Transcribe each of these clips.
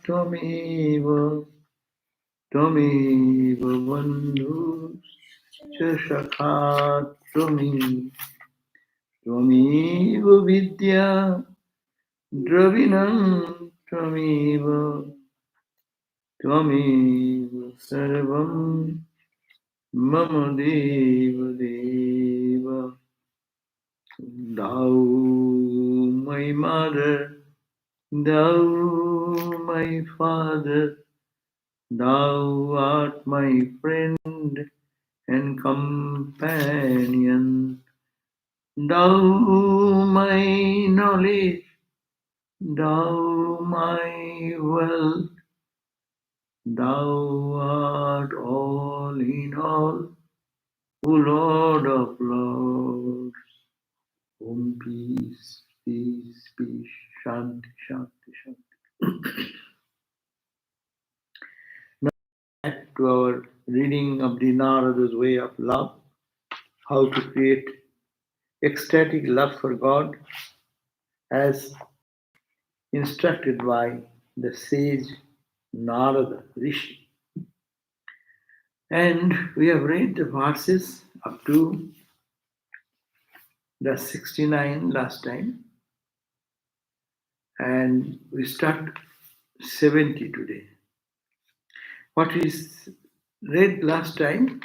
Tvameva bandhu Shakha Tvameva vidya Dravinam Tvameva sarvam mama deva deva. Thou my mother, thou my father, thou art my friend and companion. Thou my knowledge, thou my wealth, thou art all in all, O Lord of Lords. Om peace, peace, peace, shanti, shanti, shanti. Now back to our reading of the Narada's way of love, how to create ecstatic love for God as instructed by the sage Narada Rishi. And we have read the verses up to the 69 last time, and we start 70 today. What is read last time,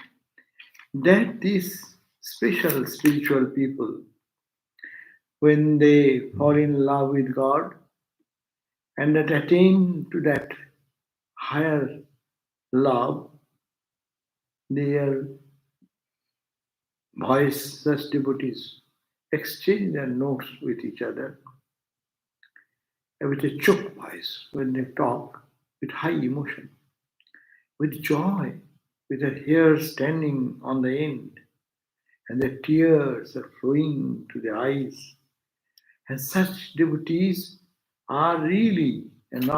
that these special spiritual people, when they fall in love with God and that attain to that higher love, their voice, such devotees, exchange their notes with each other with a choked voice when they talk with high emotion, with joy, with their hair standing on the end, and their tears are flowing to their eyes. And such devotees are really an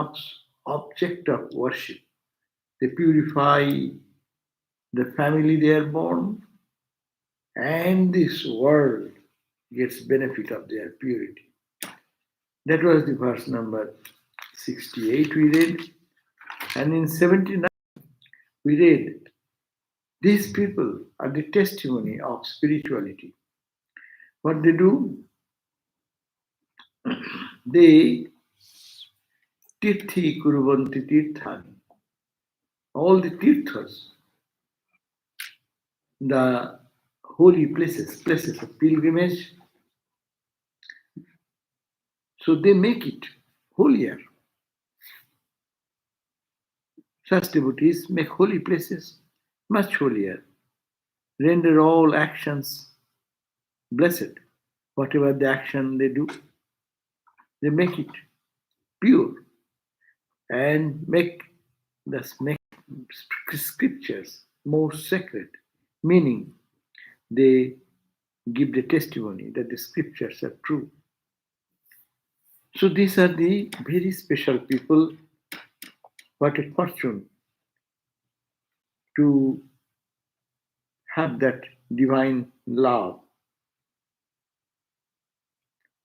object of worship. They purify the family they are born, and this world gets benefit of their purity. That was the verse number 68 we read. And in 79 we read, these people are the testimony of spirituality. What they do, they tirthi kuruvanti tirthani. All the tirthas, the holy places, places of pilgrimage, so they make it holier. Such devotees make holy places much holier, render all actions blessed. Whatever the action they do, they make it pure and make scriptures more sacred, meaning they give the testimony that the scriptures are true. So these are the very special people. What a fortune to have that divine love.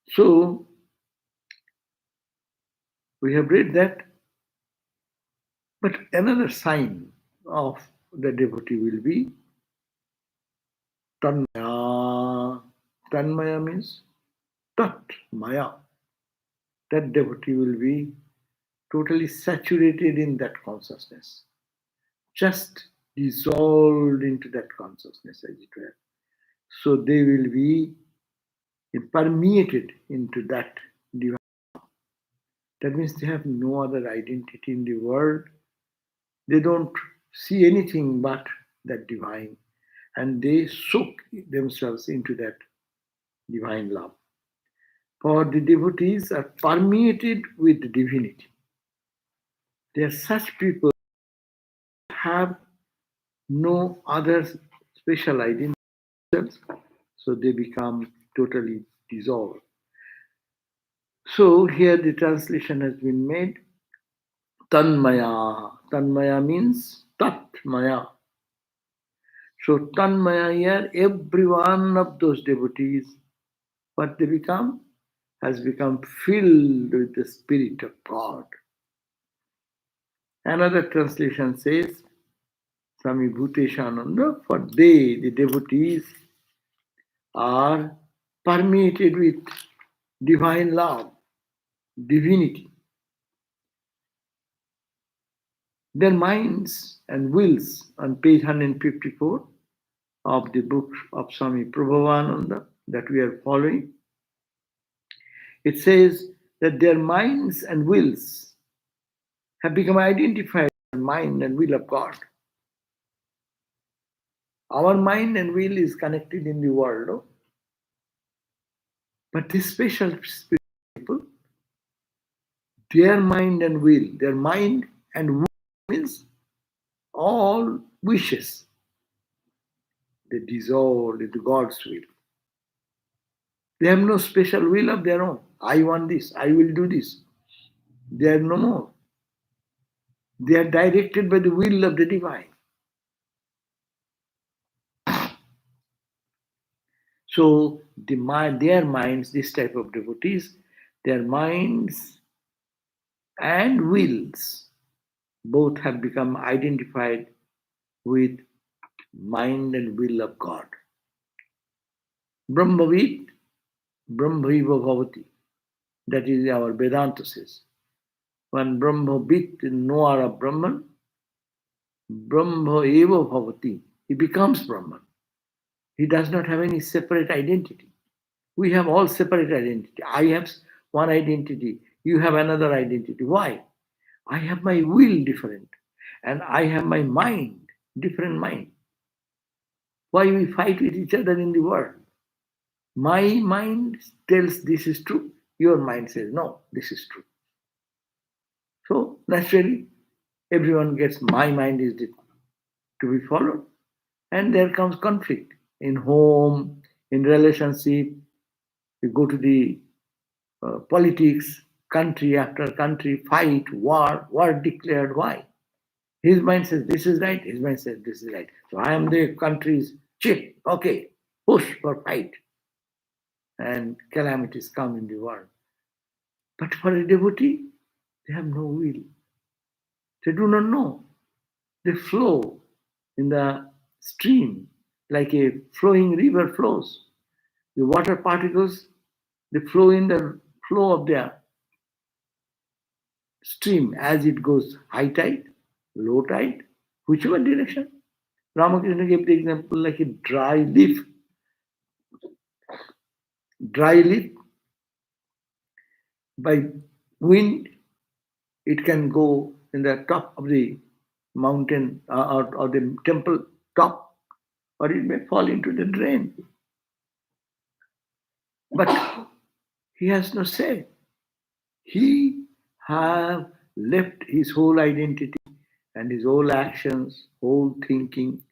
So we have read that, but another sign of the devotee will be Tanmaya. Tanmaya means Tat Maya. That devotee will be totally saturated in that consciousness, just dissolved into that consciousness, as it were. So they will be permeated into that divine. That means they have no other identity in the world. They don't see anything but that divine, and they soak themselves into that divine love. For the devotees are permeated with divinity. They are such people who have no other special identity, so they become totally dissolved. So here the translation has been made Tanmaya. Tanmaya means Tatmaya. So Tanmaya here, every one of those devotees, what they become? has become filled with the Spirit of God. Another translation says, Swami Bhuteshananda, for they, the devotees, are permeated with divine love, divinity. Their minds and wills, on page 154 of the book of Swami Prabhavananda that we are following, it says that their minds and wills have become identified with the mind and will of God. Our mind and will is connected in the world, no? But these special people, their mind and will, their mind and will means all wishes, they dissolve into God's will. They have no special will of their own. I want this, I will do this. They are no more. They are directed by the will of the divine. So their minds, this type of devotees, their minds and wills both have become identified with mind and will of God. Brahmavid, Brahmaiva Bhavati. That is our Vedanta says. When Brahmavid, knower of Brahman, Brahma Eva Bhavati, he becomes Brahman. He does not have any separate identity. We have all separate identity. I have one identity, you have another identity. Why? I have my will different, and I have my mind, different mind. Why we fight with each other in the world? My mind tells this is true, your mind says no, this is true. So naturally, everyone gets my mind is to be followed, and there comes conflict in home, in relationship. You go to the politics, country after country, fight, war declared. Why? His mind says this is right, his mind says this is right. So I am the country's chief. Okay, push for fight. And calamities come in the world. But for a devotee, they have no will. They do not know. They flow in the stream like a flowing river flows. The water particles, they flow in the flow of the stream as it goes high tide, low tide, whichever direction. Ramakrishna gave the example like a dry leaf. Dry leaf, by wind, it can go in the top of the mountain or the temple top, or it may fall into the drain. But he has no say. He have left his whole identity and his whole actions, whole thinking,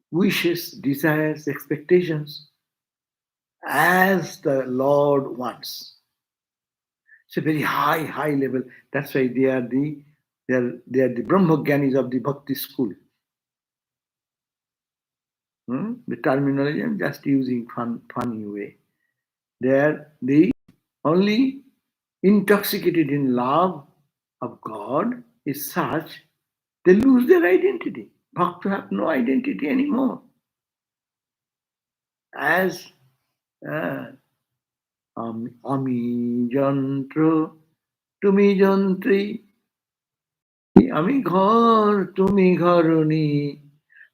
wishes, desires, expectations as the Lord wants. It's a very high level. That's why they are the Brahmagyanis of the Bhakti school. The terminology I'm just using funny way. They are the only intoxicated in love of God is such they lose their identity. Bhakta have no identity anymore. As Ami Jantra, Tumi Jantri, Ami Ghar, Tumi Gharuni,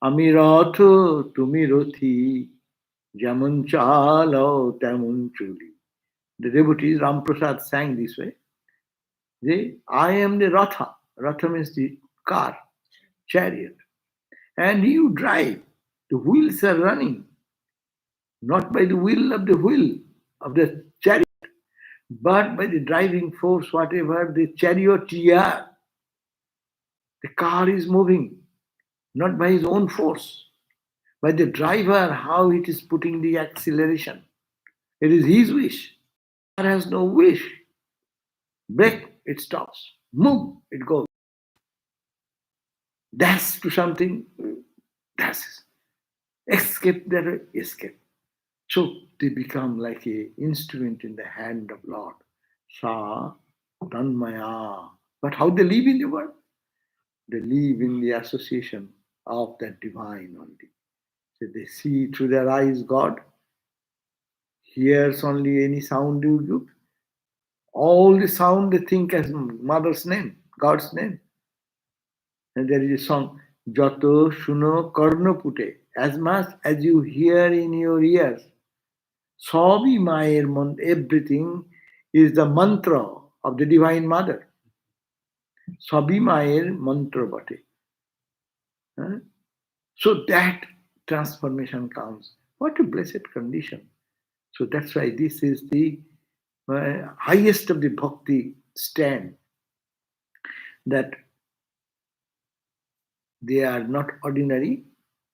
Ami Ratho, Tumi Rothi, Jamun Chalo, Tamun Chuli. The devotees, Ram Prasad sang this way. I am the Ratha. Ratha means the car, chariot. And you drive. The wheels are running. Not by the wheel of the chariot, but by the driving force, whatever the charioteer. The car is moving, not by his own force, by the driver, how it is putting the acceleration. It is his wish. The car has no wish. Brake, it stops. Move, it goes. Dash to something, dashes. Escape, that way, escape. So they become like a instrument in the hand of Lord. Sa Tanmaya. But how they live in the world? They live in the association of that divine only. So they see through their eyes God, hears only any sound you give. All the sound they think as mother's name, God's name. And there is a song, Jato Shuno Karno Pute. As much as you hear in your ears, Sabi Mayer, everything is the mantra of the Divine Mother. Sabi Mayer mantra bate. Huh? So that transformation comes. What a blessed condition. So that's why this is the highest of the bhakti stand, that they are not ordinary,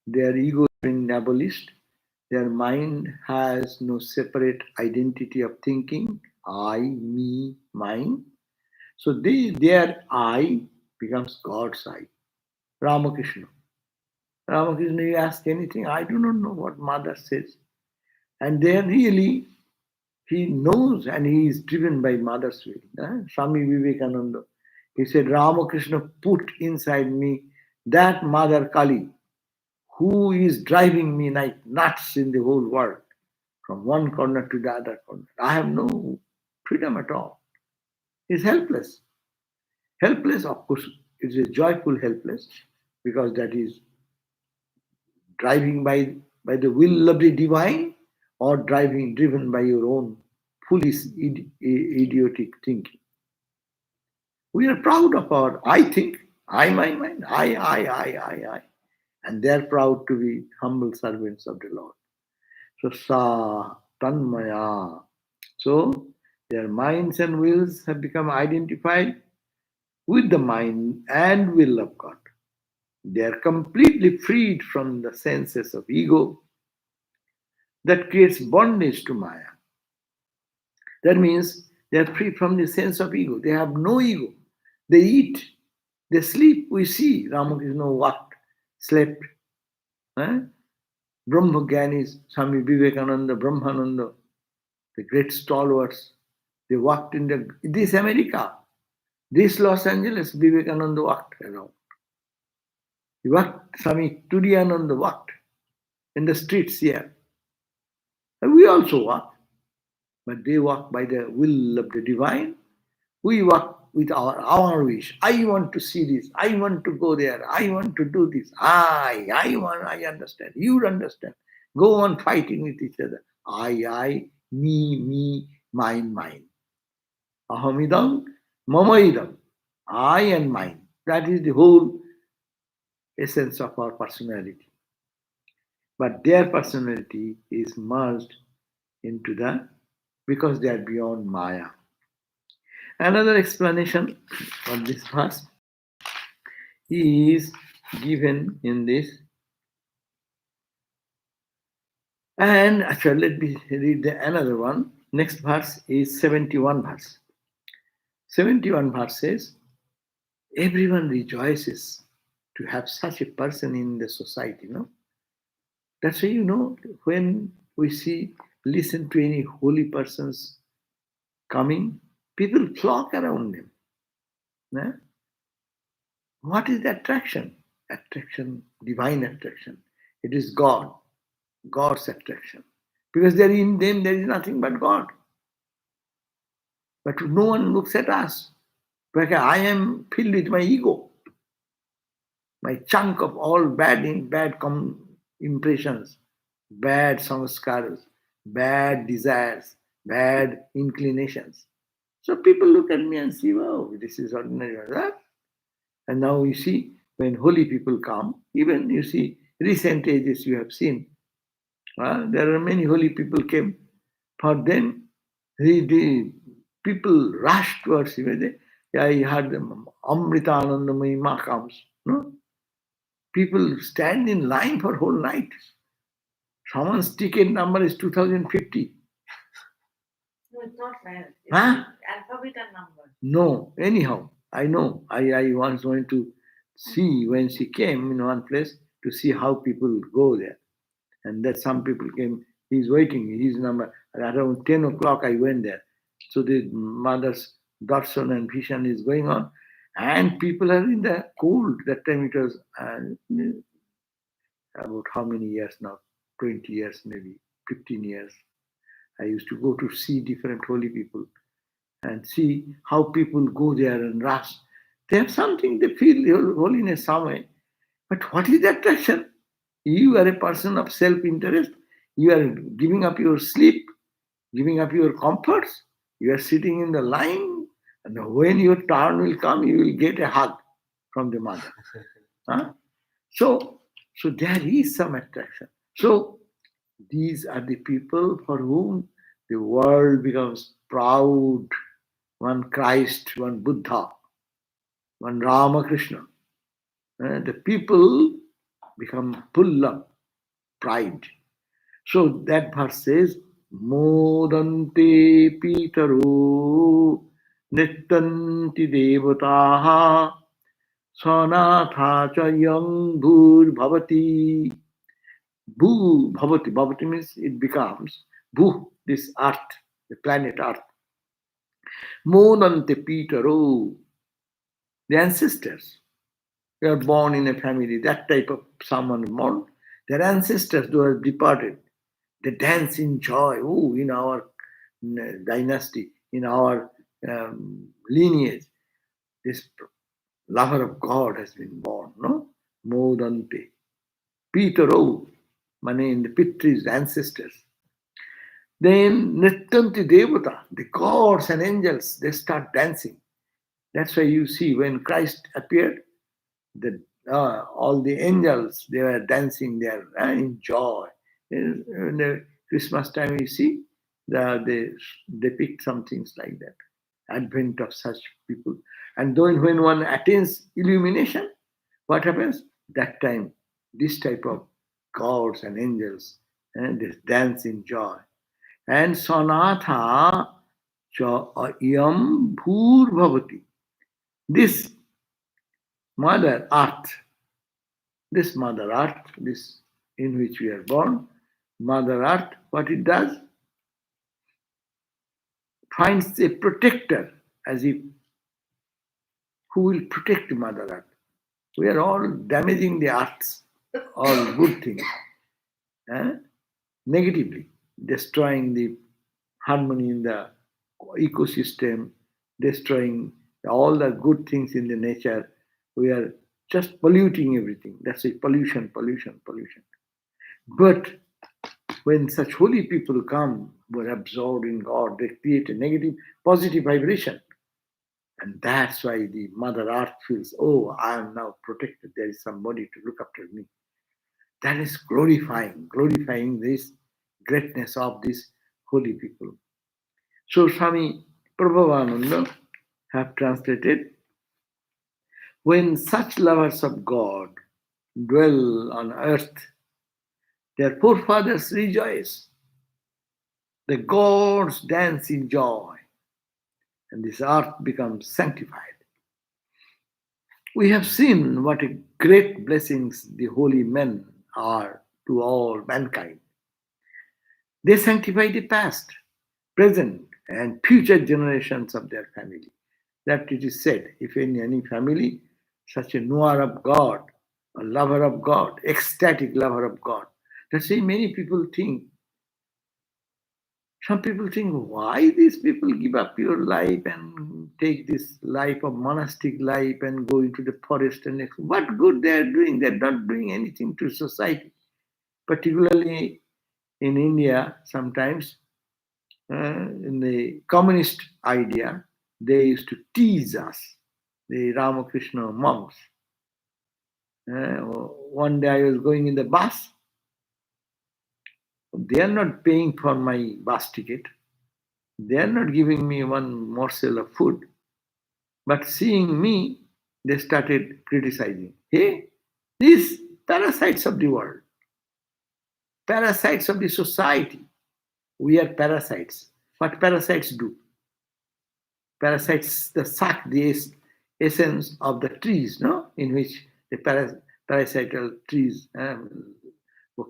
their ego has been abolished, their mind has no separate identity of thinking, I, me, mine. So their I becomes God's I. Ramakrishna. Ramakrishna, you ask anything, I do not know what mother says. And there really, he knows and he is driven by mother's will. Swami Vivekananda, he said, Ramakrishna put inside me that mother Kali who is driving me like nuts in the whole world, from one corner to the other corner. I have no freedom at all. He's helpless. Helpless, of course, it's a joyful helpless, because that is driving by the will of the divine, or driven by your own foolish, idiotic thinking. We are proud of our I think, I, my mind, I. And they are proud to be humble servants of the Lord. So sa tanmaya. So their minds and wills have become identified with the mind and will of God. They are completely freed from the senses of ego that creates bondage to Maya. That means they are free from the sense of ego. They have no ego. They eat, they sleep. We see Ramakrishna walked, slept. Eh? Brahmagyanis, Swami Vivekananda, Brahmananda, the great stalwarts, they walked in this America, this Los Angeles, Vivekananda walked around. He walked, Swami Turiyananda walked in the streets here. And we also walk, but they walk by the will of the divine. We walk with our wish. I want to see this. I want to go there. I want to do this. I understand. You understand. Go on fighting with each other. I, me, mine. Ahamidam, mamaidam. I and mine. That is the whole essence of our personality. But their personality is merged into because they are beyond Maya. Another explanation of this verse is given in this. And actually, let me read another one. Next verse is 71 verse. 71 verse says, everyone rejoices to have such a person in the society, no? That's why, when we listen to any holy persons coming, people flock around them. Yeah? What is the attraction? Attraction, divine attraction. It is God, God's attraction. Because there in them there is nothing but God. But no one looks at us. Because I am filled with my ego, my chunk of all bad impressions, bad samskaras, bad desires, bad inclinations. So people look at me and see, wow, this is ordinary. Right? And now you see, when holy people come, even you see, recent ages you have seen, there are many holy people came. For them, the people rush towards him. I heard them, Amrita Anandamayi Ma comes. No? People stand in line for whole night. Someone's ticket number is 2050. No, it's not like alphabet and number. No, anyhow, I know. I once went to see when she came in one place to see how people go there. And that some people came He's waiting. His number around 10 o'clock. I went there. So the mother's darshan and vishan is going on, and people are in the cold. That time it was about how many years now? 20 years, maybe 15 years. I used to go to see different holy people and see how people go there and rush. They have something, they feel holiness somewhere. But what is the attraction? You are a person of self interest. You are giving up your sleep, giving up your comforts. You are sitting in the line, and when your turn will come, you will get a hug from the mother. Huh? So, so there is some attraction. So these are the people for whom the world becomes proud. One Christ, one Buddha, one Ramakrishna. The people become full of pride. So that verse says, Modante Pitaro Nittanti Devataha Sanatha cha yang bhur bhavati. Bhu bhavati. Bhavati means it becomes Bhu, this earth, the planet earth. Modante Pitaro, the ancestors. You are born in a family, that type of someone born. Their ancestors who have departed, they dance in joy. Oh, in our dynasty, in our lineage, this lover of God has been born, no? Modante. Pitaro, money in the Pitris, ancestors. Then Nittanti Devata, the gods and angels, they start dancing. That's why you see when Christ appeared, all the angels, they were dancing there in joy. In the Christmas time, you see, they depict some things like that. Advent of such people. And then when one attains illumination, what happens? That time, this type of gods and angels, they dance in joy. And Sanatha cha ayam bhur bhavati. This Mother Earth, this Mother Earth, this in which we are born, Mother Earth, what it does? Finds a protector, as if who will protect Mother Earth. We are all damaging the earths, all good things, negatively, destroying the harmony in the ecosystem, destroying all the good things in the nature. We are just polluting everything. That's it, pollution, pollution, pollution. But when such holy people come, were absorbed in God, they create a negative, positive vibration. And that's why the Mother Earth feels, oh, I am now protected. There is somebody to look after me. That is glorifying this greatness of these holy people. So Swami Prabhupada have translated, when such lovers of God dwell on earth, their forefathers rejoice. The gods dance in joy, and this earth becomes sanctified. We have seen what a great blessings the holy men are to all mankind. They sanctify the past, present, and future generations of their family. That it is said, if in any family, such a knower of God, a lover of God, ecstatic lover of God. That's why many people think, some people think, why these people give up your life and take this life of monastic life and go into the forest and what good they are doing? They're not doing anything to society. Particularly in India, sometimes in the communist idea, they used to tease us, the Ramakrishna monks. One day I was going in the bus. They are not paying for my bus ticket. They are not giving me one morsel of food. But seeing me, they started criticizing. Hey, these parasites of the world, parasites of the society. We are parasites. What parasites do? Parasites they suck the essence of the trees, no? In which the parasital trees,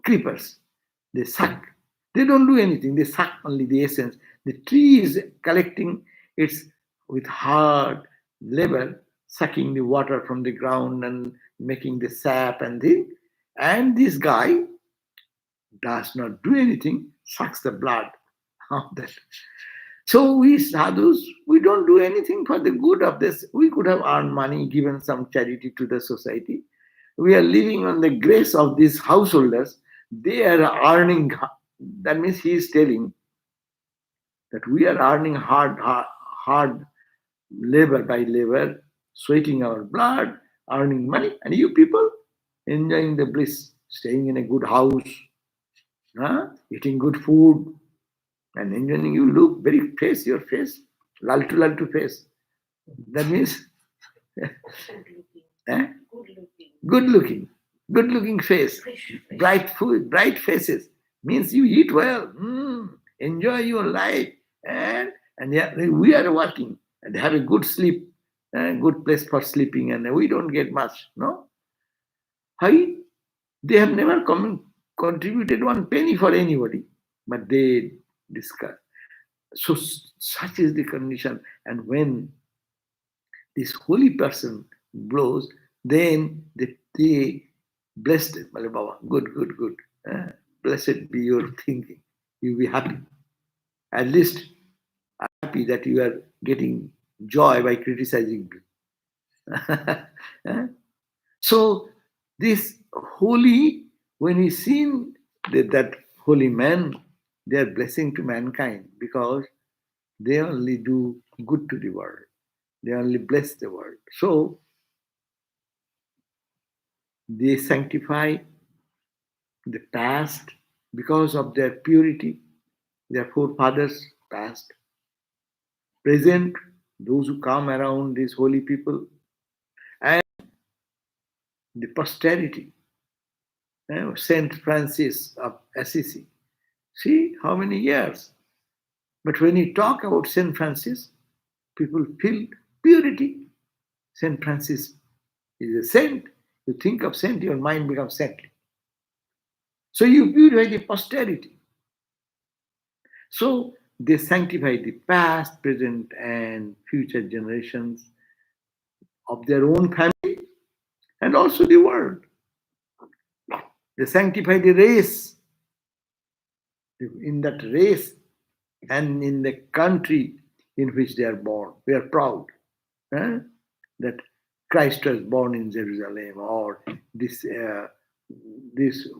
creepers, they suck. They don't do anything. They suck only the essence. The tree is collecting its with hard labor, sucking the water from the ground and making the sap and thing. And this guy does not do anything, sucks the blood of that. So we sadhus, we don't do anything for the good of this. We could have earned money, given some charity to the society. We are living on the grace of these householders. They are earning. That means he is telling that we are earning hard labor by labor, sweating our blood, earning money, and you people enjoying the bliss, staying in a good house, eating good food, and enjoying. You look very face, your face, laltu face. That means Good looking. Good looking. good looking face, Fresh. bright food, bright faces. Means you eat well, enjoy your life, and yeah, we are working and have a good sleep, good place for sleeping, and we don't get much. No, how they have never contributed one penny for anybody, but they discuss. So such is the condition, and when this holy person blows, then they blessed him. Bale Baba, good. Blessed be your thinking. You'll be happy. At least I'm happy that you are getting joy by criticizing me. Eh? So this holy, when we seen that holy man, they are blessing to mankind because they only do good to the world. They only bless the world. So they sanctify the past because of their purity, their forefathers past, present, those who come around these holy people, and the posterity. Saint Francis of Assisi. See how many years. But when you talk about Saint Francis, people feel purity. Saint Francis is a saint. You think of saint, your mind becomes saintly. So you purify the posterity. So they sanctify the past, present, and future generations of their own family and also the world. They sanctify the race. In that race and in the country in which they are born, we are proud that Christ was born in Jerusalem, or this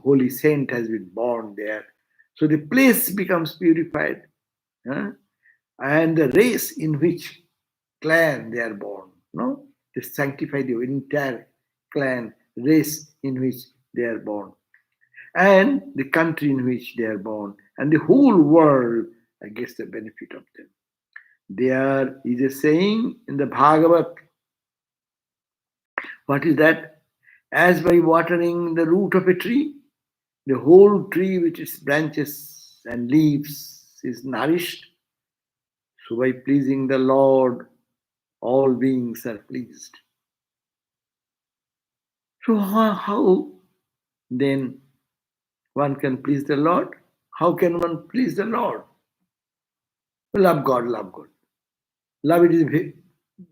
holy saint has been born there. So the place becomes purified, and the race in which clan they are born. No, they sanctify the entire clan, race in which they are born, and the country in which they are born, and the whole world gets the benefit of them. There is a saying in the Bhagavat. What is that? As by watering the root of a tree, the whole tree with its branches and leaves is nourished. So by pleasing the Lord, all beings are pleased. So how then one can please the Lord? How can one please the Lord? Love God, love God. Love it is,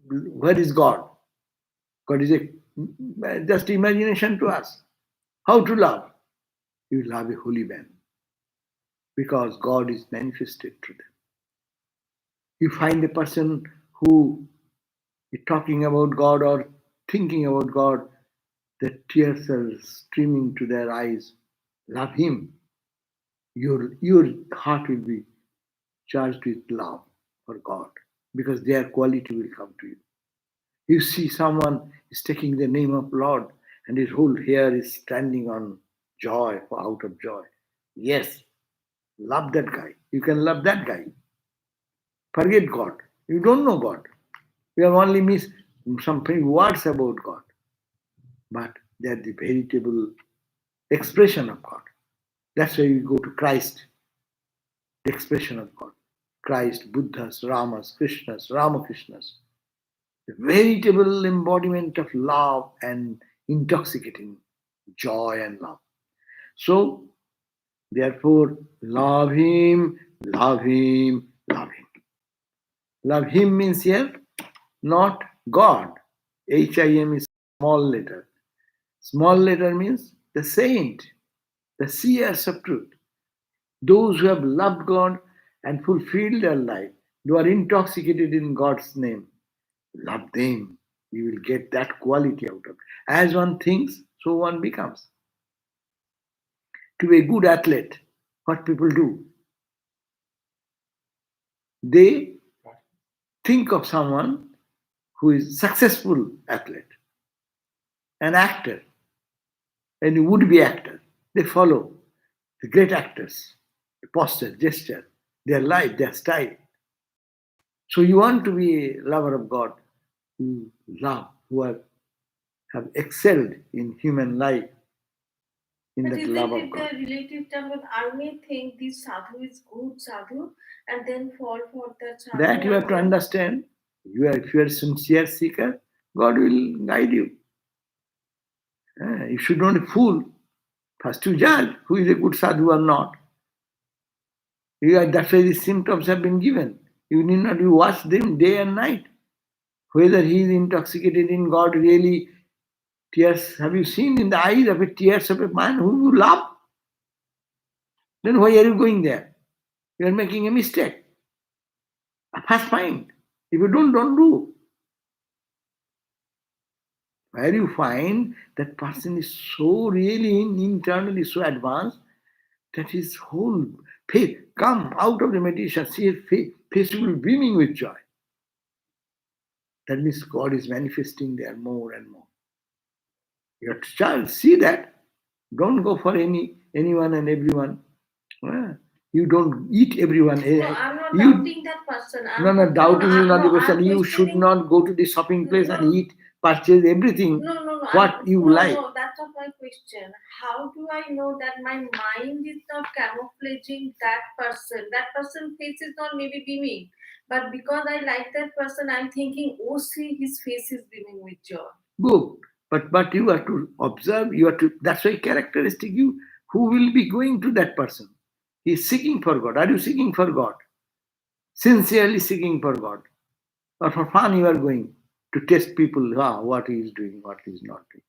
where is God? God is just imagination to us. How to love? You love a holy man because God is manifested to them. You find a person who is talking about God or thinking about God, the tears are streaming to their eyes. Love him. Your heart will be charged with love for God because their quality will come to you. You see someone is taking the name of Lord and his whole hair is standing on joy, out of joy. Yes, love that guy. You can love that guy. Forget God. You don't know God. You have only missed some words about God. But they are the veritable expression of God. That's why we go to Christ, the expression of God. Christ, Buddhas, Ramas, Krishnas, Ramakrishnas. The veritable embodiment of love and intoxicating joy and love. So Therefore, love him, love him, love him. Love him means here not God. Him is small letter. Small letter means the saint, the seers of truth. Those who have loved God and fulfilled their life, who are intoxicated in God's name. Love them. You will get that quality out of it. As one thinks, so one becomes. To be a good athlete, what people do? They think of someone who is successful athlete, an actor, and a would-be actor. They follow the great actors, the posture, gesture, their life, their style. So you want to be a lover of God, who love, who have excelled in human life, in But that isn't love of it God. the relative term that I may think this sadhu is good sadhu and then fall for the sadhu? That you have to understand. If you are a sincere seeker, God will guide you. You should not be fool. First you judge who is a good sadhu or not. That's why the symptoms have been given. You need not you watch them day and night. Whether he is intoxicated in God really tears. Have you seen in the eyes of a tears of a man whom you love? Then why are you going there? You are making a mistake. First find. If you don't do. Where you find that person is so really internally so advanced that his whole face come out of the meditation, see his face will be beaming with joy. That means God is manifesting there more and more. Your child see that. Don't go for anyone and everyone. You don't eat everyone. No, I'm not doubting that person. Doubting is not the question. You should not go to the shopping place and eat, purchase everything. No. What you like. No, that's not my question. How do I know that my mind is not camouflaging that person? That person's face is not maybe beaming. But because I like that person, I'm thinking, oh, see, his face is beaming with joy. Good. But you have to observe, that's why characteristic you who will be going to that person. He is seeking for God. Are you seeking for God? Sincerely seeking for God. Or for fun you are going to test people, what he is doing, what he is not doing.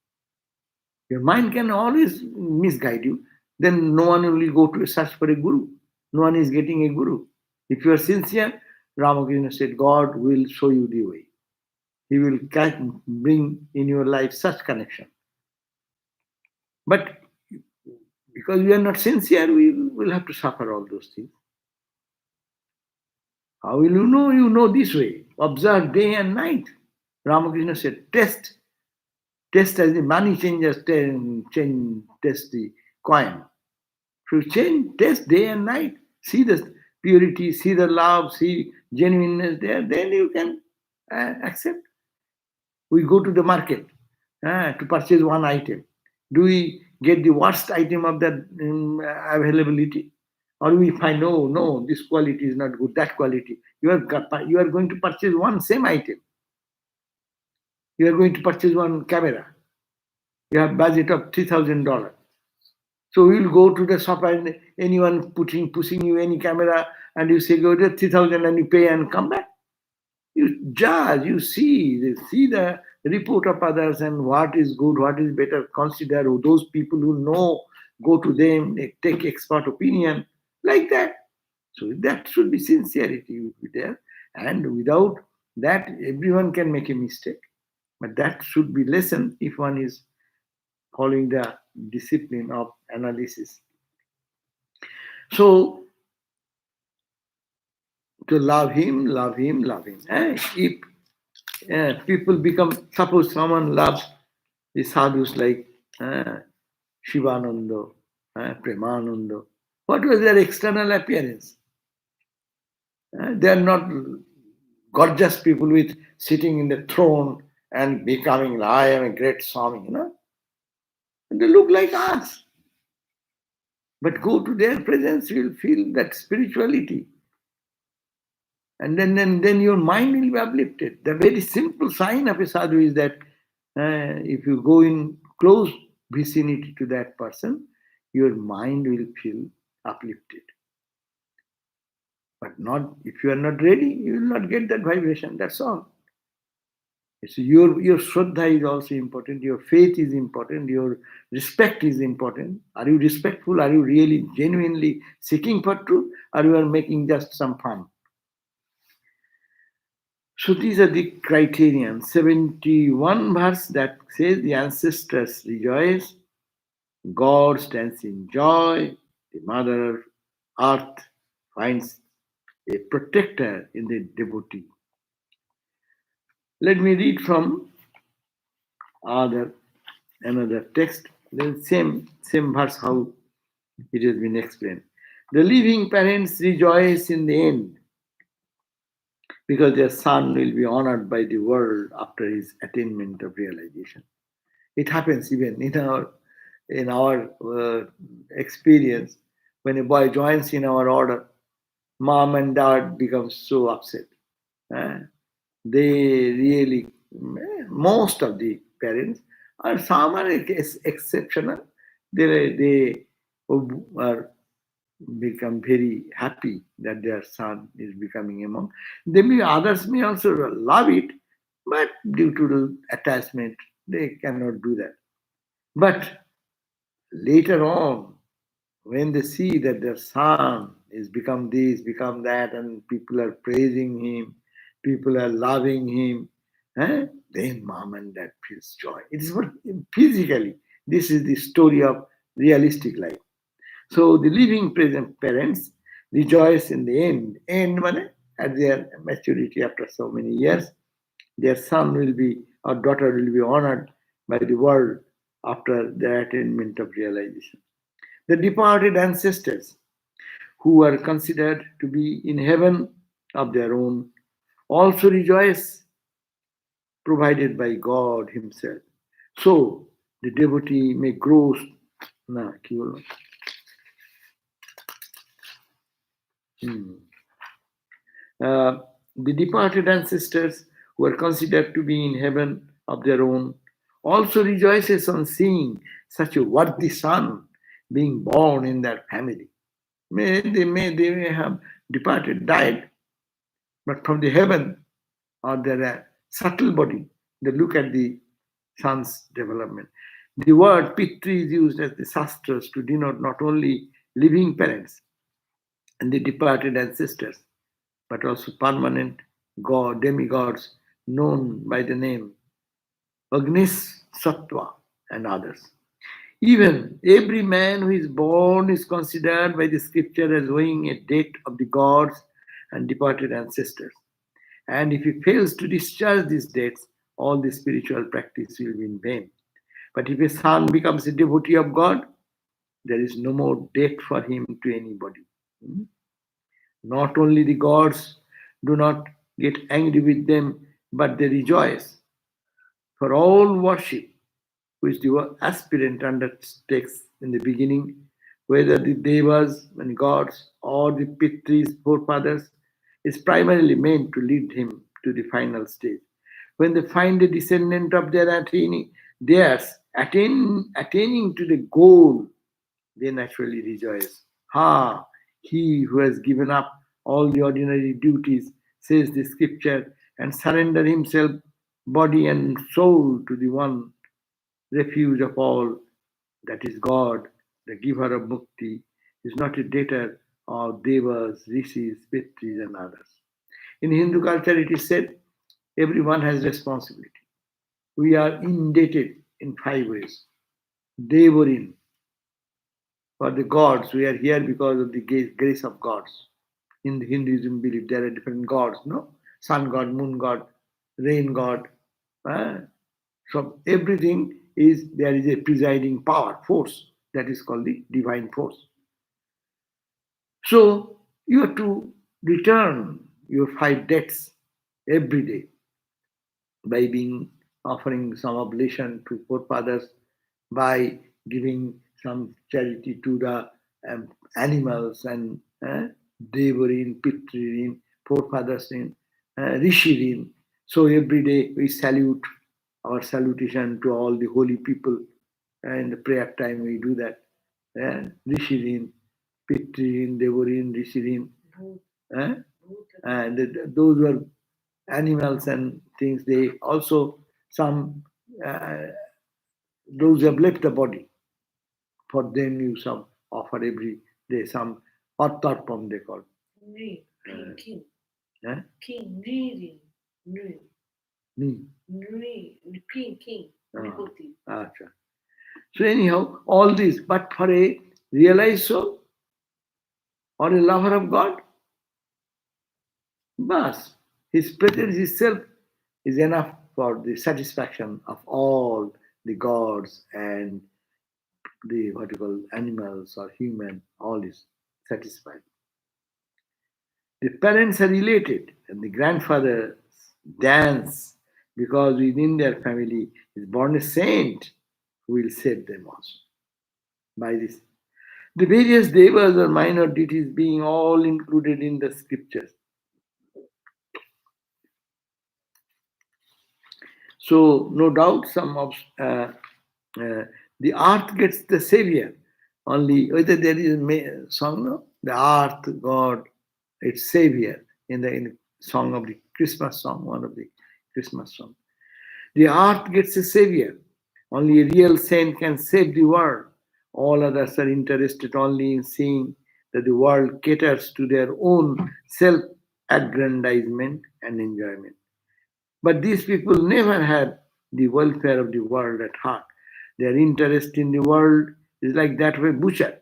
Your mind can always misguide you. Then no one will go to search for a guru. No one is getting a guru. If you are sincere, Ramakrishna said, God will show you the way. He will bring in your life such connection. But because we are not sincere, we will have to suffer all those things. How will you know? You know this way. Observe day and night. Ramakrishna said, test as the money changers test the coin. So test day and night. See the purity, see the love, see genuineness there. Then you can accept. We go to the market to purchase one item. Do we get the worst item of that availability? Or we find, no, this quality is not good, that quality. You are going to purchase one same item. You are going to purchase one camera. You have budget of $3,000. So we will go to the shop and anyone pushing you any camera and you say, go to 3,000 and you pay and come back. You judge, you see the report of others and what is good, what is better. Consider those people who know, go to them, take expert opinion, like that. So that should be sincerity there. And without that, everyone can make a mistake. But that should be lesson if one is following the discipline of analysis. So to love him, love him, love him. If people become, suppose someone loves the sadhus like Shivananda, Premananda, what was their external appearance? They are not gorgeous people with sitting in the throne and becoming, I am a great Swami, They look like us. But go to their presence, you will feel that spirituality. And then your mind will be uplifted. The very simple sign of a sadhu is that if you go in close vicinity to that person, your mind will feel uplifted. But not if you are not ready, you will not get that vibration. That's all. So your shraddha is also important. Your faith is important. Your respect is important. Are you respectful? Are you really genuinely seeking for truth? Or you are making just some fun? So these are the criterion. 71 verse that says the ancestors rejoice, God stands in joy, the Mother Earth finds a protector in the devotee. Let me read from other another text. Then same verse how it has been explained. The living parents rejoice in the end because their son will be honored by the world after his attainment of realization. It happens even in our experience when a boy joins in our order, mom and dad become so upset. Uh, they really, most of the parents, or some are exceptional. They are become very happy that their son is becoming a monk. They may others may also love it, but due to the attachment, they cannot do that. But later on, when they see that their son is become this, become that, and people are praising him, people are loving him, then mom and dad feels joy. It is what physically. This is the story of realistic life. So the living present parents rejoice in the end. End means at their maturity after so many years, their son will be or daughter will be honored by the world after their attainment of realization. The departed ancestors who are considered to be in heaven of their own also rejoice, provided by God Himself. So the devotee may grow. Na, কি বলবো? Hmm. The departed ancestors who are considered to be in heaven of their own also rejoices on seeing such a worthy son being born in their family. They may have departed, died, but from the heaven or their subtle body, they look at the son's development. The word pitri is used as the sastras to denote not only living parents and the departed ancestors, but also permanent god, demigods known by the name Agnis, Sattva, and others. Even every man who is born is considered by the scripture as owing a debt of the gods and departed ancestors. And if he fails to discharge these debts, all the spiritual practice will be in vain. But if a son becomes a devotee of God, there is no more debt for him to anybody. Hmm? Not only the gods do not get angry with them, but they rejoice. For all worship which the aspirant undertakes in the beginning, whether the devas and gods or the pitris, forefathers, is primarily meant to lead him to the final stage. When they find a descendant of theirs attaining to the goal, they naturally rejoice. Ha! He who has given up all the ordinary duties, says the scripture, and surrender himself, body and soul, to the one refuge of all, that is God, the giver of mukti, is not a debtor of devas, rishis, pitris, and others. In Hindu culture, it is said everyone has responsibility. We are indebted in 5 ways. Devarin, for the gods, we are here because of the grace of gods. In Hinduism, believe there are different gods, no? Sun god, moon god, rain god. uh, So everything is there is a presiding power, force that is called the divine force. So you have to return your 5 debts every day by being offering some oblation to forefathers, by giving some charity to the animals and Devarin, Pitririn, forefathers in Rishirin. So every day we salute our salutation to all the holy people. And the prayer time we do that. Rishirin. Pitrin, Devorin, Rishirin, Bhoot, eh? bhoot. And those were animals and things. They also, some, uh, those who have left the body, for them you some offer every day some Attarpam they call. Nri, Uh, king, eh? king, nri, nri, Ni. nri, king, Ah, nripoti. acha. So anyhow, all this, but for a realized soul or a lover of God, bas, his presence itself is enough for the satisfaction of all the gods and the what you call animals or human, all is satisfied. The parents are related, and the grandfathers dance because within their family is born a saint who will save them also. By this, the various devas or minor deities being all included in the scriptures. So, no doubt, uh, the earth gets the savior. Only whether there is a song, no? The earth, God, its savior in the song of the Christmas song, one of the Christmas song. The earth gets a savior. Only a real saint can save the world. All others are interested only in seeing that the world caters to their own self aggrandizement and enjoyment. But these people never had the welfare of the world at heart. Their interest in the world is like that of a butcher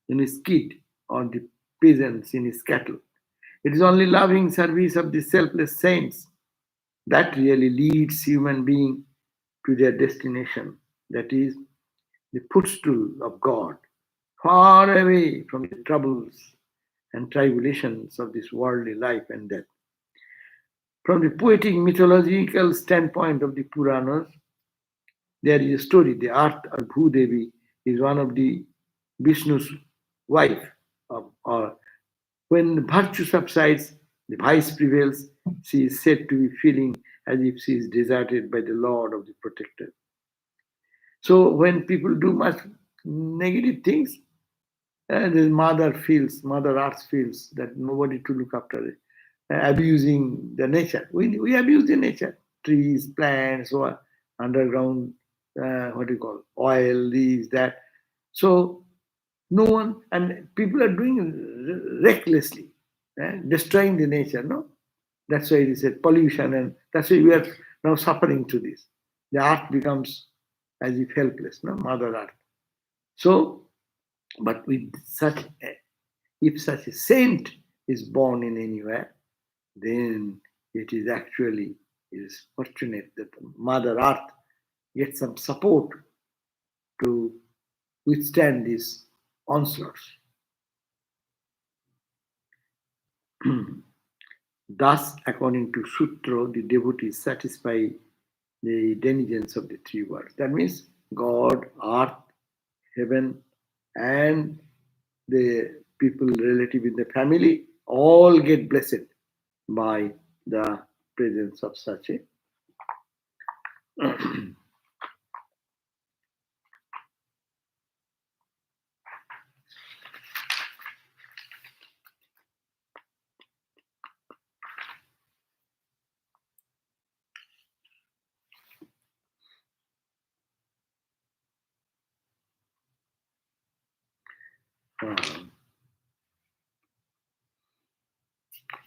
in his kid or the peasants in his cattle. It is only loving service of the selfless saints that really leads human being to their destination, that is, the footstool of God, far away from the troubles and tribulations of this worldly life and death. From the poetic mythological standpoint of the Puranas, there is a story. The earth or Bhudevi is one of the Vishnu's wife. Or when virtue subsides, the vice prevails. She is said to be feeling as if she is deserted by the Lord of the Protector. So when people do much negative things, the mother earth feels that nobody to look after it, abusing the nature. We abuse the nature, trees, plants, or underground, what do you call, oil, these, that. So no one, and people are doing recklessly, destroying the nature, no? That's why it is a pollution, and that's why we are now suffering to this. The earth becomes as if helpless, no? Mother earth. So, but with such a, if such a saint is born in anywhere, then it is actually it is fortunate that Mother Earth gets some support to withstand these onslaughts. Thus, according to Sutra, the devotees satisfy the denizens of the three worlds. That means God, earth, heaven, and the people relative in the family all get blessed by the presence of such a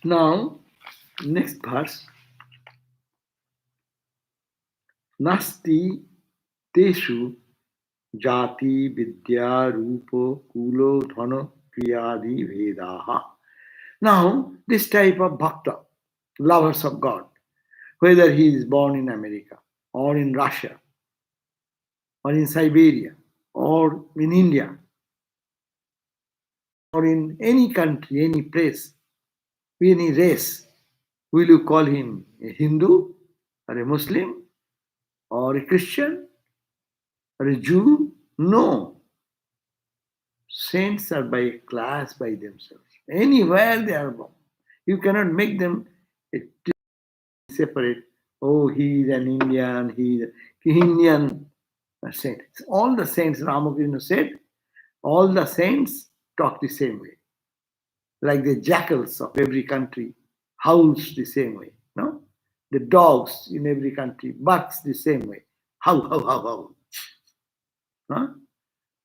now next verse. Nasti teshu jati vidya rupo kulo dhana kriyadi vedaha. Now, this type of bhakta, lovers of God, whether he is born in America or in Russia or in Siberia or in India or in any country, any place, any race, will you call him a Hindu or a Muslim or a Christian or a Jew? No. Saints are by a class by themselves. Anywhere they are born. You cannot make them separate. Oh, he is an Indian, he is an Indian saint. All the saints, Ramakrishna said, all the saints talk the same way. Like the jackals of every country howls the same way. No? The dogs in every country barks the same way. How, how, how, how. Huh?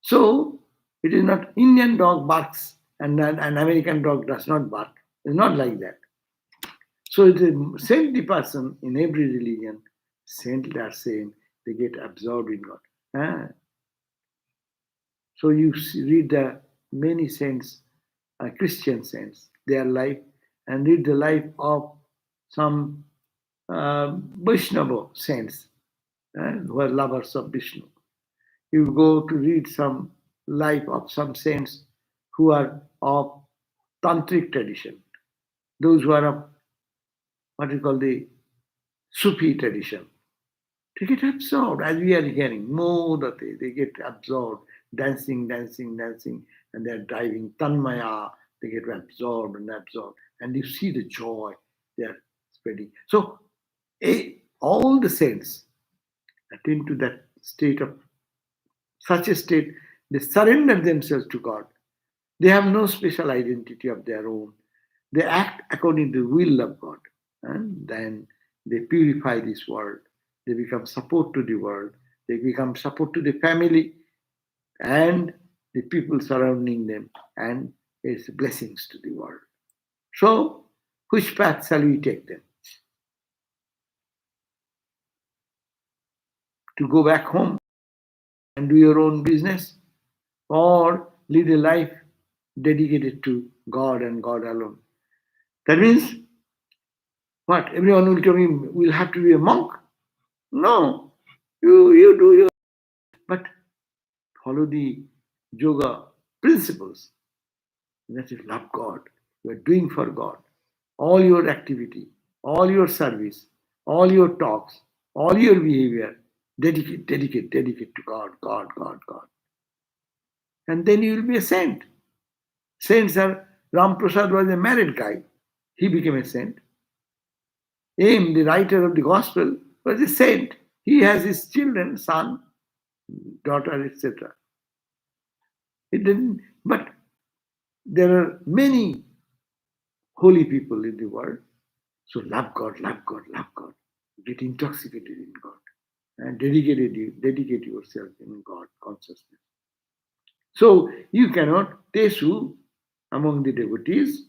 So it is not Indian dog barks and an American dog does not bark. It's not like that. So the saintly person in every religion, saintly are same, they get absorbed in God. Ah. So you read the many saints, Christian saints, their life, and read the life of some Vaishnava saints who are lovers of Vishnu. You go to read some life of some saints who are of tantric tradition, those who are of what you call the Sufi tradition. They get absorbed, as we are hearing, more that they get absorbed, dancing, dancing, dancing, and they're driving tanmaya, they get absorbed and absorbed, and you see the joy they are spreading. So, all the saints attain to that state of such a state, they surrender themselves to God. They have no special identity of their own. They act according to the will of God. And then they purify this world. They become support to the world. They become support to the family and the people surrounding them. And it's blessings to the world. So, which path shall we take them? To go back home and do your own business? Or lead a life dedicated to God and God alone? That means what? Everyone will tell me we'll have to be a monk? No. You do your, but follow the yoga principles. That is love God. You are doing for God. All your activity, all your service, all your talks, all your behavior, dedicate to God, God, God, God. And then you will be a saint. Saints are, Ram Prasad was a married guy. He became a saint. Aim, the writer of the gospel, was a saint. He has his children, son, daughter, etc. It didn't, but there are many holy people in the world. So love God, love God, love God. Get intoxicated in God and dedicate yourself in God consciousness. So you cannot, Tesu, among the devotees,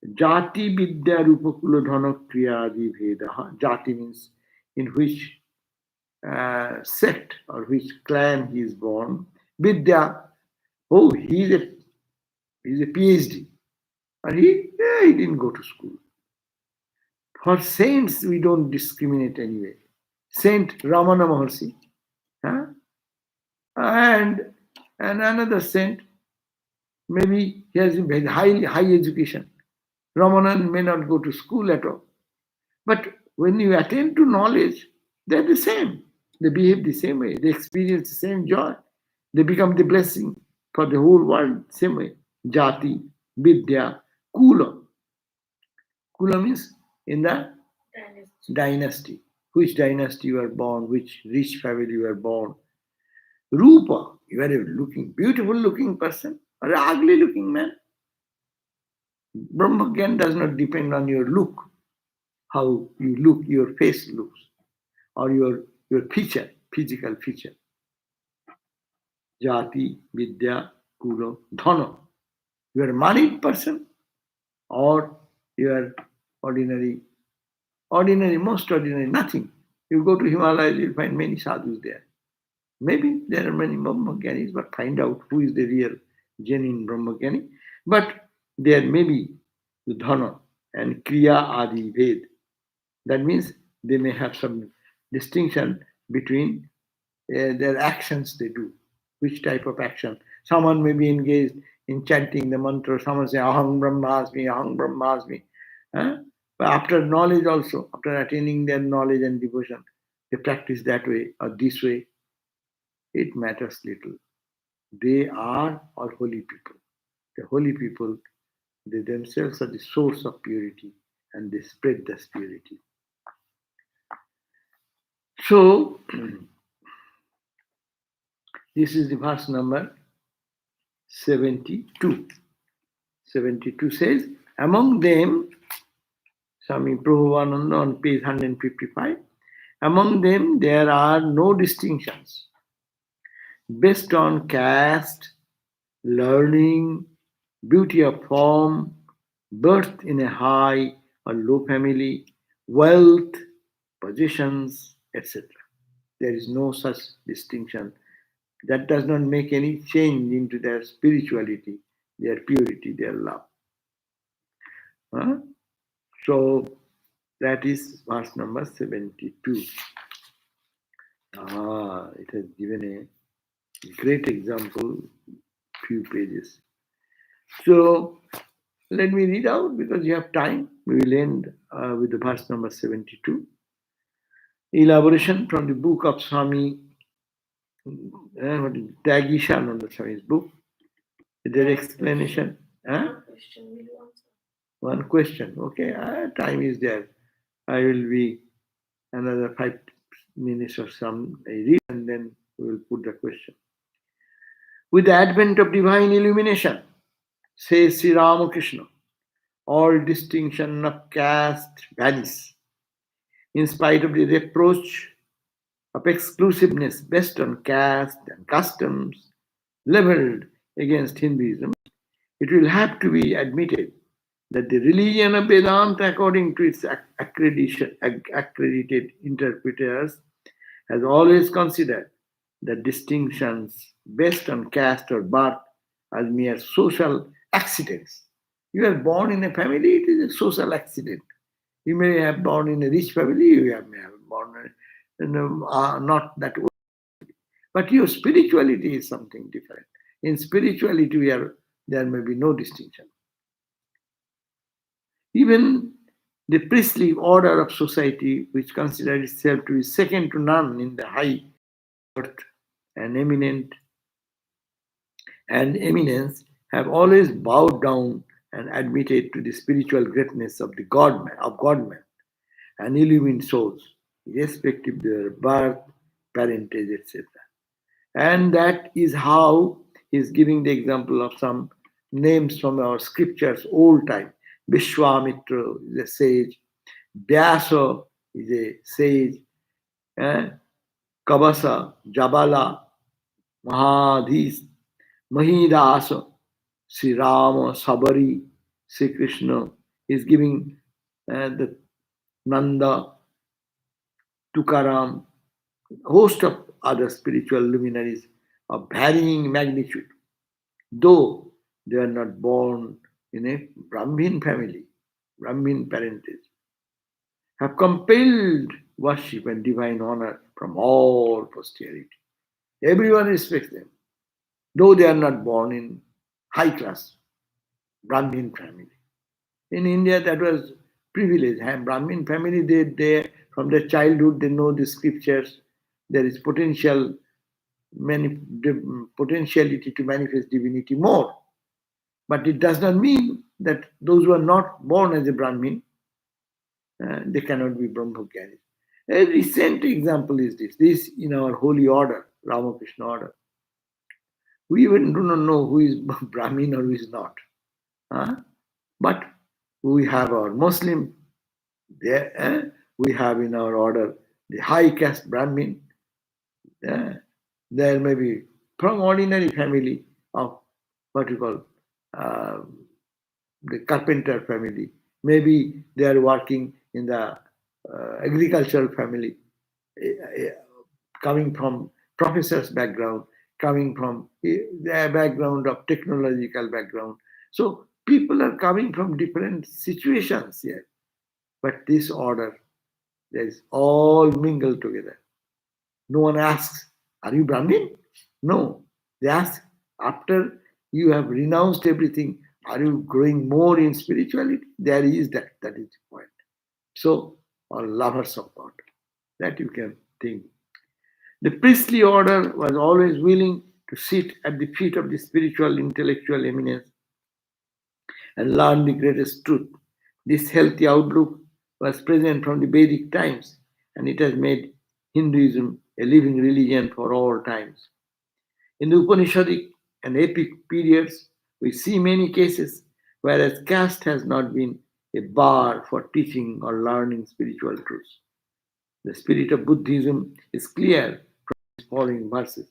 Jati Vidya Rupakulo Dhana Kriyadi Veda. Jati means in which sect or which clan he is born. Vidya, oh, he's a PhD. And he didn't go to school. For saints, we don't discriminate anyway. Saint Ramana Maharshi, huh? and another saint, maybe he has a high education. Ramanan may not go to school at all. But when you attain to knowledge, they're the same. They behave the same way. They experience the same joy. They become the blessing for the whole world, same way. Jati, Vidya, Kula. Kula means in the dynasty. Which dynasty you are born, which rich family you are born. Rupa, you are a beautiful looking person or an ugly looking man. Brahmagyan does not depend on your look, how you look, your face looks, or your feature, physical feature. Jati, Vidya, Kula, Dhana. You are a married person or you are ordinary, most ordinary, nothing. You go to Himalayas, you'll find many sadhus there. Maybe there are many Brahmagyanis, but find out who is the real genuine Brahmagyani. But there may be Dhana and Kriya Adi Ved. That means they may have some distinction between their actions they do. Which type of action? Someone may be engaged in chanting the mantra, someone say Aham Brahmasmi, Aham Brahmasmi. Huh? But after knowledge also, after attaining their knowledge and devotion, they practice that way or this way. It matters little. They are all holy people. The holy people, they themselves are the source of purity and they spread this purity. So, this is the verse number 72. 72 says, among them, Swami Prabhupada on page 155, among them there are no distinctions based on caste, learning, beauty of form, birth in a high or low family, wealth, positions, etc. There is no such distinction. That does not make any change into their spirituality, their purity, their love. Huh? So that is verse number 72. It has given a great example, few pages. So let me read out because you have time. We will end with the verse number 72. Elaboration from the book of Swami Tyagishananda Swami's book. Their explanation. Huh? One question. Okay, time is there. I will be another 5 minutes or some. I read and then we will put the question. With the advent of divine illumination, says Sri Ramakrishna, all distinction of caste vanish. In spite of the reproach of exclusiveness based on caste and customs leveled against Hinduism, it will have to be admitted that the religion of Vedanta, according to its accredited interpreters, has always considered the distinctions based on caste or birth as mere social accidents. You are born in a family, it is a social accident. You may have born in a rich family, may have born not that way. But your spirituality is something different. In spirituality, there may be no distinction. Even the priestly order of society, which considers itself to be second to none in the high birth and eminence, have always bowed down and admitted to the spiritual greatness of the God-man and illumined souls, irrespective of their birth, parentage, etc. And that is how he's giving the example of some names from our scriptures, old time. Vishwamitra is a sage, Vyasa is a sage, eh? Kabasa, Jabala, Mahadhis, Mahidasa, Sri Rama, Sabari, Sri Krishna is giving the Nanda, Tukaram, host of other spiritual luminaries of varying magnitude, though they are not born in a Brahmin family, Brahmin parentage, have compelled worship and divine honor from all posterity. Everyone respects them, though they are not born in high class Brahmin family. In India, that was privilege. Brahmin family, they from their childhood they know the scriptures. There is potentiality to manifest divinity more. But it does not mean that those who are not born as a Brahmin, they cannot be Brahmogyanis. A recent example is this. This in our holy order, Ramakrishna order. We even do not know who is Brahmin or who is not. But we have our Muslim, there, we have in our order the high caste Brahmin. There may be from ordinary family of what you call the carpenter family. Maybe they are working in the agricultural family, coming from professor's background, coming from their background of technological background. So people are coming from different situations here. But this order, there is all mingled together. No one asks, are you Brahmin? No. They ask, after you have renounced everything, are you growing more in spirituality? There is that. That is the point. So, all lovers of God. That you can think. The priestly order was always willing to sit at the feet of the spiritual, intellectual eminence and learn the greatest truth. This healthy outlook was present from the Vedic times, and it has made Hinduism a living religion for all times. In the Upanishadic and epic periods, we see many cases whereas caste has not been a bar for teaching or learning spiritual truths. The spirit of Buddhism is clear from these following verses.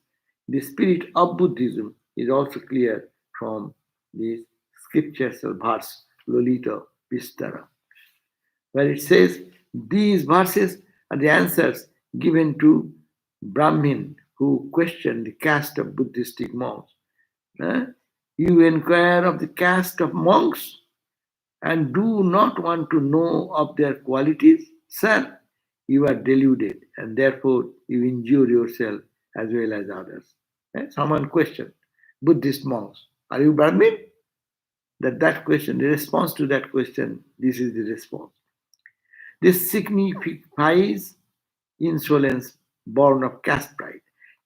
The spirit of Buddhism is also clear from the scriptural verse Lolita Vistara, where it says, these verses are the answers given to Brahmin who questioned the caste of Buddhistic monks. Eh? You inquire of the caste of monks and do not want to know of their qualities? Sir, you are deluded and therefore you injure yourself as well as others. Someone questioned Buddhist monks, are you Brahmin? That question, the response to that question, this is the response. This signifies insolence born of caste pride.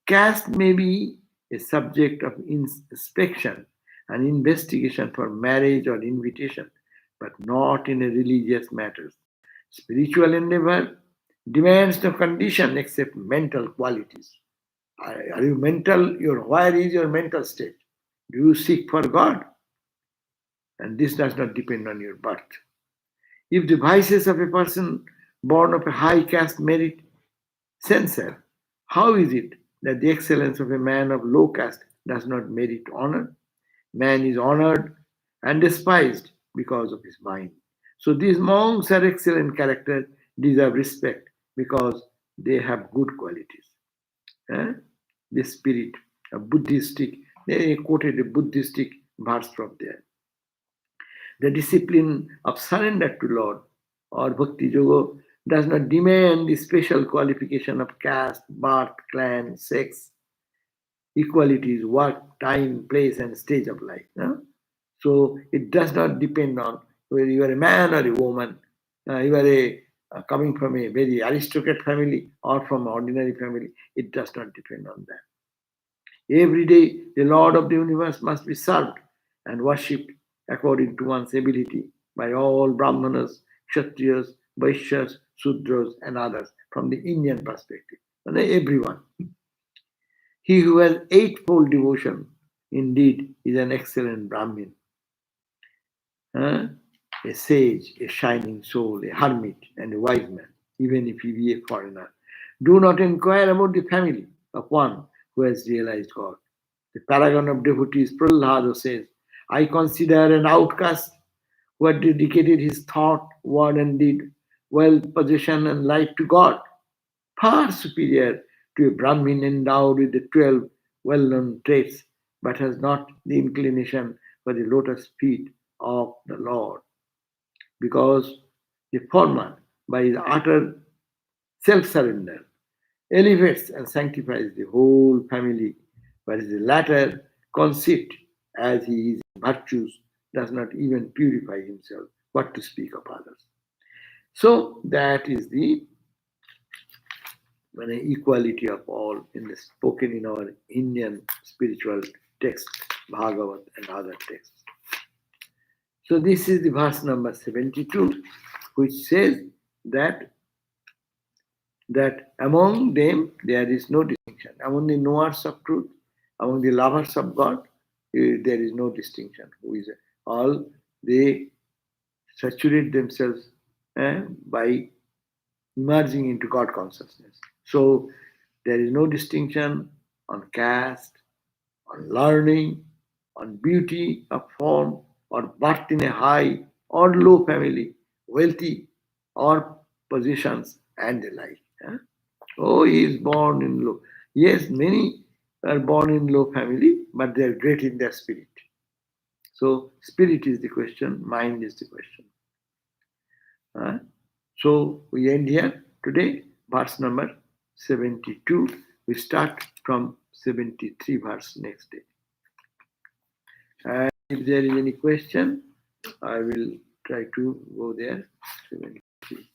Caste may be a subject of inspection and investigation for marriage or invitation, but not in a religious matters. Spiritual endeavor demands no condition except mental qualities. Are you mental? Where is your mental state? Do you seek for God? And this does not depend on your birth. If the vices of a person born of a high caste merit censure, how is it that the excellence of a man of low caste does not merit honor? Man is honored and despised because of his mind. So these monks are excellent character, deserve respect because they have good qualities. Eh? The spirit, a Buddhistic, they quoted a Buddhistic verse from there. The discipline of surrender to Lord or Bhakti Yoga does not demand the special qualification of caste, birth, clan, sex, equalities, work, time, place, and stage of life. No? So it does not depend on whether you are a man or a woman, you are coming from a very aristocrat family or from an ordinary family. It does not depend on that. Every day, the Lord of the universe must be served and worshipped according to one's ability by all Brahmanas, Kshatriyas, Vaishyas, Sudras, and others from the Indian perspective. And everyone. He who has eightfold devotion indeed is an excellent Brahmin, a sage, a shining soul, a hermit, and a wise man, even if he be a foreigner. Do not inquire about the family of one who has realized God. The paragon of devotees, Prahlada, says, I consider an outcast who had dedicated his thought, word, and deed, wealth, possession, and life to God, far superior to a Brahmin endowed with the 12 well known traits, but has not the inclination for the lotus feet of the Lord. Because the former, by his utter self surrender, elevates and sanctifies the whole family, whereas the latter, conceit as he is in virtues, does not even purify himself, what to speak of others. So that is the equality of all in the spoken in our Indian spiritual text, Bhagavat and other texts. So this is the verse number 72, which says that among them there is no distinction. Among the knowers of truth, among the lovers of God, there is no distinction. Who is all they saturate themselves by emerging into God consciousness. So there is no distinction on caste, on learning, on beauty of form, or birth in a high or low family, wealthy or positions, and the like. Oh, he is born in low. Yes, many are born in low family, but they are great in their spirit. So spirit is the question, mind is the question. So we end here today, verse number 72. We start from 73 verse next day. And if there is any question, I will try to go there. 73.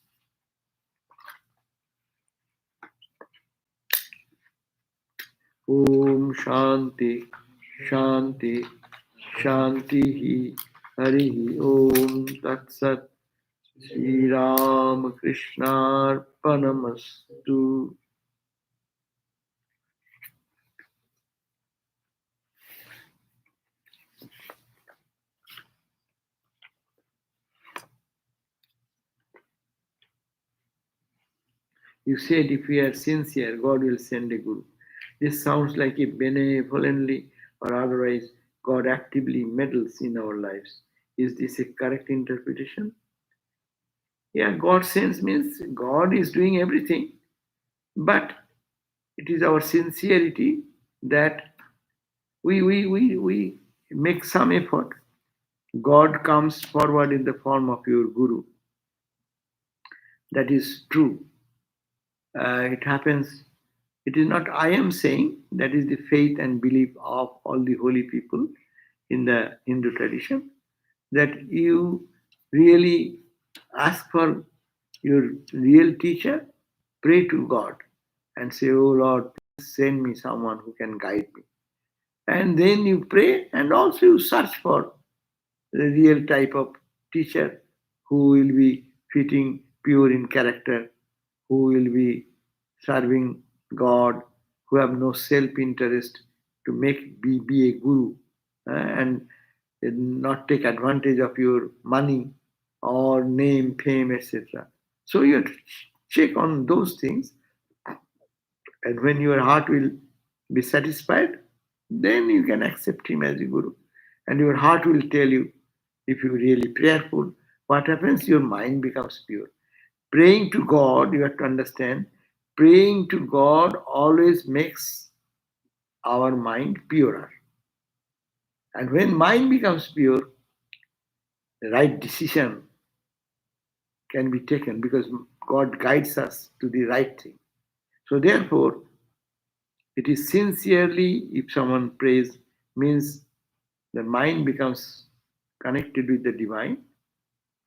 Om Shanti, Shanti, Shanti, Hari Om Tat Sat. Sri Ram Krishna Arpanamastu. You said if we are sincere, God will send a guru. This sounds like a benevolently or otherwise God actively meddles in our lives. Is this a correct interpretation? Yeah, God sends means God is doing everything, but it is our sincerity that we make some effort. God comes forward in the form of your guru. That is true. It happens. It is not I am saying, that is the faith and belief of all the holy people in the Hindu tradition, that you really ask for your real teacher, pray to God and say, oh Lord, please send me someone who can guide me. And then you pray and also you search for the real type of teacher who will be fitting pure in character, who will be serving God, who have no self-interest to be a guru and not take advantage of your money or name, fame, etc. So you have to check on those things, and when your heart will be satisfied, then you can accept him as a guru. And your heart will tell you, if you're really prayerful, what happens? Your mind becomes pure. Praying to God, you have to understand, praying to God always makes our mind purer. And when mind becomes pure, the right decision can be taken because God guides us to the right thing. So therefore, it is sincerely, if someone prays, means the mind becomes connected with the divine,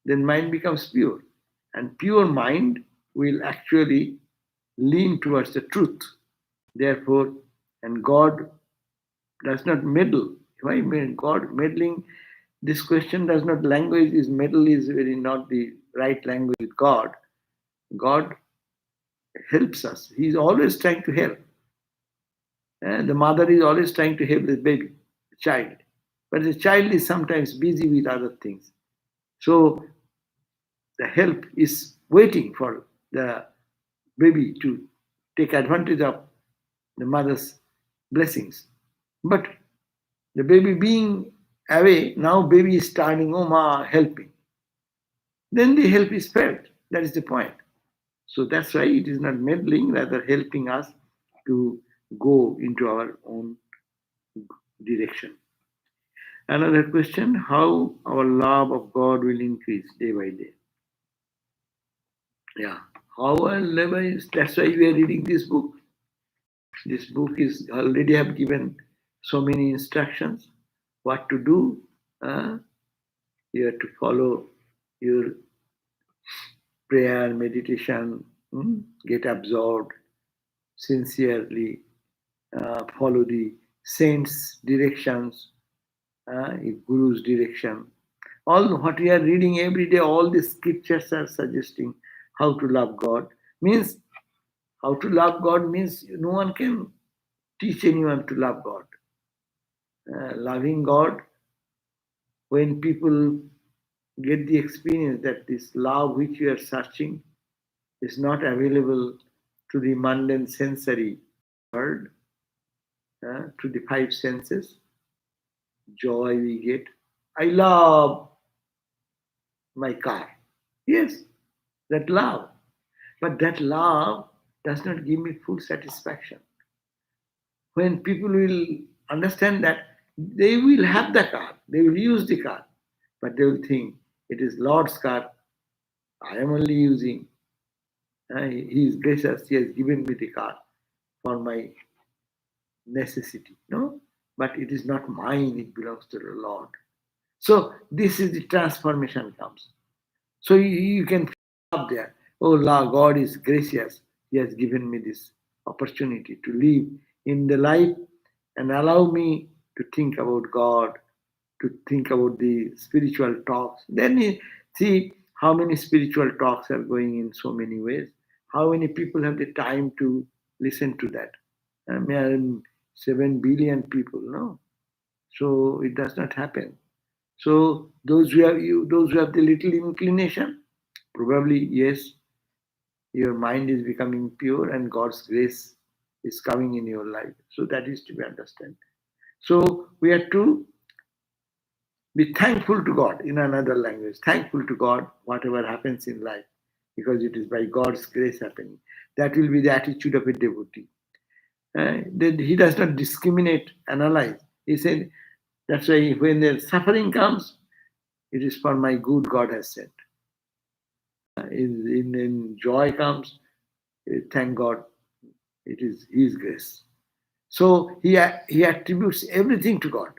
then mind becomes pure. And pure mind will actually lean towards the truth. Therefore, and God does not meddle. Why God meddling? This question does not, language is meddle is very not the right language with God. God helps us. He is always trying to help. And the mother is always trying to help the baby, the child. But the child is sometimes busy with other things. So the help is waiting for the baby to take advantage of the mother's blessings. But the baby being away, now baby is turning, oh ma, help me. Then the help is felt. That is the point. So that's why it is not meddling, rather helping us to go into our own direction. Another question, how our love of God will increase day by day. Yeah. How our love is, that's why we are reading this book. This book is already have given so many instructions what to do. You have to follow your prayer, meditation, get absorbed sincerely, follow the saints' directions, Guru's direction. All what we are reading every day, all the scriptures are suggesting how to love God. Means how to love God means no one can teach anyone to love God. Loving God, when people get the experience that this love which you are searching is not available to the mundane sensory world, to the five senses, joy we get. I love my car. Yes, that love. But that love does not give me full satisfaction. When people will understand that, they will have the car, they will use the car, but they will think it is Lord's car. I am only using. He is gracious. He has given me the car for my necessity. No, but it is not mine. It belongs to the Lord. So this is the transformation comes. So you can feel up there. Oh, Lord, God is gracious. He has given me this opportunity to live in the life and allow me to think about God, to think about the spiritual talks. Then you see how many spiritual talks are going in so many ways. How many people have the time to listen to that? I mean, 7 billion people, no? So it does not happen. So those who have the little inclination, probably yes, your mind is becoming pure and God's grace is coming in your life. So that is to be understood. So we are to be thankful to God in another language, thankful to God, whatever happens in life, because it is by God's grace happening. That will be the attitude of a devotee. That he does not discriminate, analyze. He said, that's why when the suffering comes, it is for my good, God has said. In joy comes, thank God, it is His grace. So he attributes everything to God,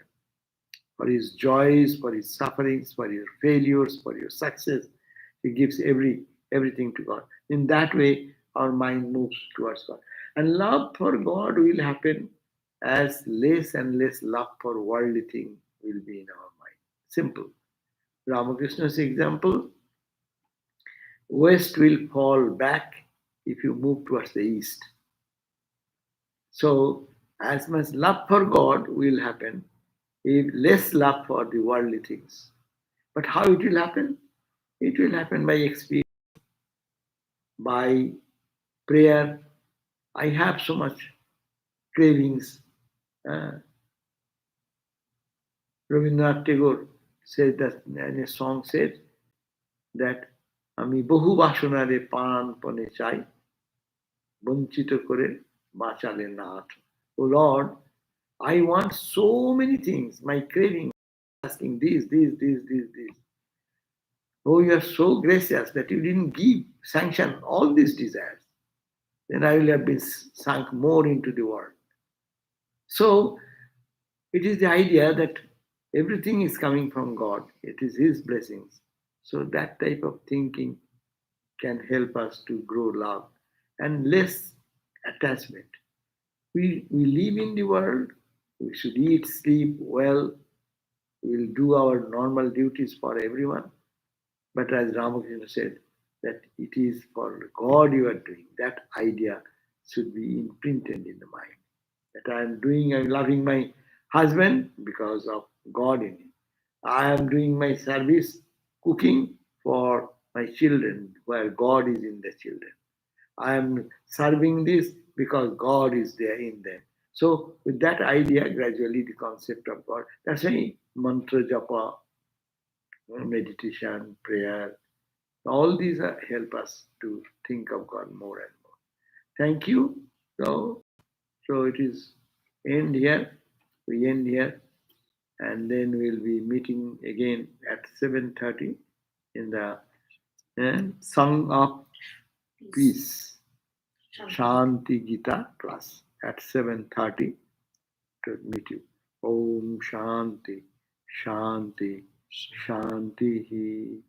for his joys, for his sufferings, for your failures, for your success. He gives everything to God. In that way, our mind moves towards God. And love for God will happen as less and less love for worldly thing will be in our mind. Simple. Ramakrishna's example, west will fall back if you move towards the east. So as much love for God will happen, if less love for the worldly things. But how it will happen? It will happen by experience, by prayer. I have so much cravings. Uh, Rabindranath Tagore said that in a song said that আমি বহু বাসনারে প্রাণপণে চাই বঞ্চিত করে বাঁচালে Nath. Oh Lord, I want so many things. My craving, asking this. Oh, you are so gracious that you didn't give, sanction all these desires. Then I will have been sunk more into the world. So it is the idea that everything is coming from God. It is His blessings. So that type of thinking can help us to grow love and less attachment. We live in the world. We should eat, sleep well. We'll do our normal duties for everyone. But as Ramakrishna said, that it is for God you are doing. That idea should be imprinted in the mind. That I'm loving my husband because of God in him. I am doing my service, cooking for my children, where God is in the children. I am serving this because God is there in them. So with that idea, gradually the concept of God, that's why mantra japa, meditation, prayer, all these help us to think of God more and more. Thank you. So it is end here. We end here, and then we'll be meeting again at 7:30 in the Song of Peace, Shanti Gita class at 7:30 to meet you. Om Shanti, Shanti, Shanti.